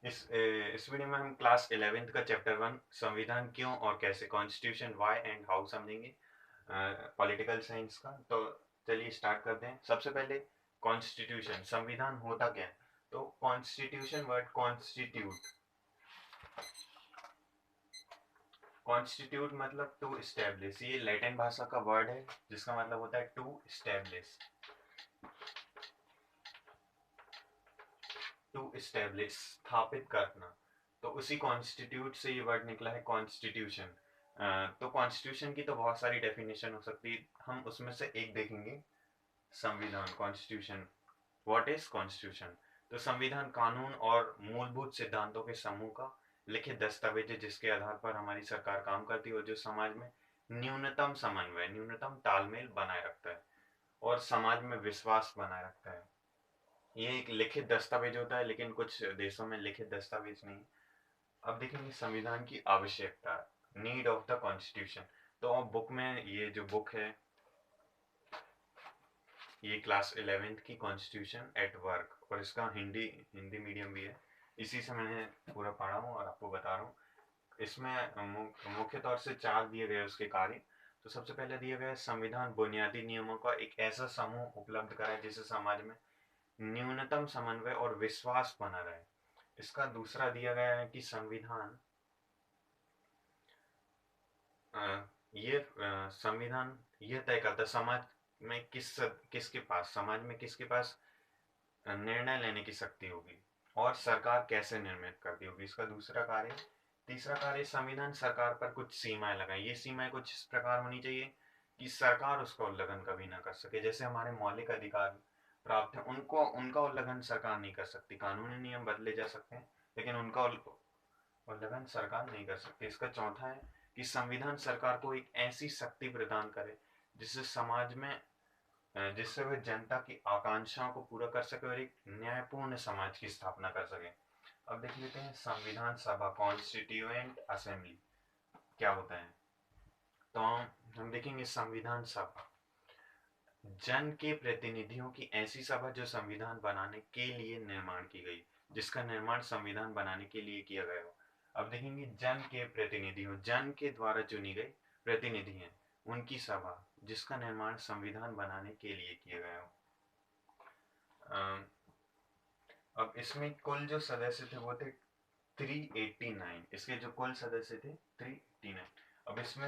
इस वीडियो में हम क्लास 11th का चैप्टर 1 संविधान क्यों और कैसे कॉन्स्टिट्यूशन व्हाई एंड हाउ समझेंगे पॉलिटिकल साइंस का। तो चलिए स्टार्ट करते हैं। सबसे पहले कॉन्स्टिट्यूशन, संविधान होता क्या है। तो कॉन्स्टिट्यूशन वर्ड कॉन्स्टिट्यूट, कॉन्स्टिट्यूट मतलब टू इस्टेब्लिश। ये लैटिन भाषा का वर्ड है जिसका मतलब होता है टू इस्टेब्लिश, टू इस्टेब्लिश स्थापित करना। तो उसी कॉन्स्टिट्यूट से ये वर्ड निकला है कॉन्स्टिट्यूशन। तो कॉन्स्टिट्यूशन की तो बहुत सारी डेफिनेशन हो सकती है, हम उसमें से एक देखेंगे। संविधान, कॉन्स्टिट्यूशन, व्हाट इज कॉन्स्टिट्यूशन। तो संविधान कानून और मूलभूत सिद्धांतों के समूह का लिखित दस्तावेज है जिसके आधार पर हमारी सरकार काम करती है और जो समाज में न्यूनतम समन्वय, न्यूनतम तालमेल बनाए रखता है और समाज में विश्वास बनाए रखता है। ये एक लिखित दस्तावेज होता है, लेकिन कुछ देशों में लिखित दस्तावेज नहीं। अब देखेंगे संविधान की आवश्यकता, नीड ऑफ द कॉन्स्टिट्यूशन। तो अब बुक में, ये जो बुक है ये क्लास 11th की कॉन्स्टिट्यूशन एट वर्क, और इसका हिंदी हिंदी मीडियम भी है। इसी से मैंने पूरा पढ़ा हूँ और आपको बता रहा हूँ। इसमें मुख्य तौर से 4 दिए गए उसके कार्य। तो सबसे पहले दिया गया है संविधान बुनियादी नियमों का एक ऐसा समूह उपलब्ध कराए जिससे समाज में न्यूनतम समन्वय और विश्वास बना रहे। इसका दूसरा दिया गया है कि संविधान संविधान यह तय करता है समाज में किसके पास, समाज में किसके पास निर्णय लेने की शक्ति होगी और सरकार कैसे निर्मित करती होगी। इसका दूसरा कार्य। तीसरा कार्य, संविधान सरकार पर कुछ सीमाएं लगाए। ये सीमाएं कुछ इस प्रकार होनी चाहिए कि सरकार उसका उल्लंघन कभी ना कर सके। जैसे हमारे मौलिक अधिकार प्राप्त है, उनको उनका उल्लंघन सरकार नहीं कर सकती। कानूनी नियम बदले जा सकते हैं लेकिन उनका उल्लंघन सरकार नहीं कर सकती। इसका चौथा है कि संविधान सरकार को एक ऐसी शक्ति प्रदान करे जिससे समाज में जिससे वह जनता की आकांक्षाओं को पूरा कर सके और एक न्यायपूर्ण समाज की स्थापना कर सके। अब देख लेते हैं संविधान सभा, कॉन्स्टिट्यूएंट असेंबली क्या होता है। तो हम देखेंगे संविधान सभा जन के प्रतिनिधियों की ऐसी सभा जो संविधान बनाने के लिए निर्माण की गई, जिसका निर्माण संविधान बनाने के लिए किया गया हो। अब देखेंगे जन के प्रतिनिधियों, जन के द्वारा चुनी गई प्रतिनिधि हैं, उनकी सभा जिसका निर्माण संविधान बनाने के लिए किया गया हो। अब इसमें कुल जो सदस्य थे वो थे 389। इसके जो कुल सदस्य थे 389। अब इसमें